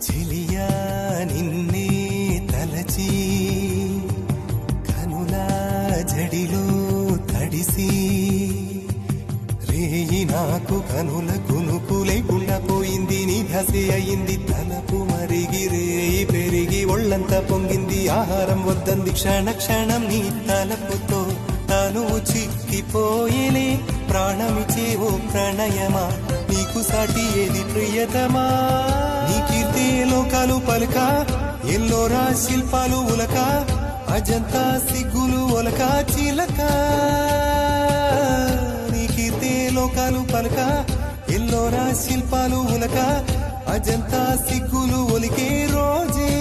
చెలియా నిన్నే తలచి కనులా జడిలో తడిసి రేయి నాకు కనుల కునుకు లేకుండా పోయింది నీ ధ్యాసే అయింది తలపు మరిగి రేయి పెరిగి ఒళ్ళంతా పొంగింది ఆహారం వద్దంది క్షణ క్షణం నీ తలపుతో తను చిక్కిపోయేలే ప్రాణమిచే ఓ ప్రణయమా నీకు సాటి ఏది ప్రియతమా నీ కీర్తి లోకాలు పలుక ఎల్లోరా శిల్పాలు ఉలక అజంతా సిగ్గులు ఒలక చిలక నీ కీర్తి లోకాలు పలుక ఎల్లోరా శిల్పాలు ఉలక అజంతా సిగ్గులు ఒలికే రోజే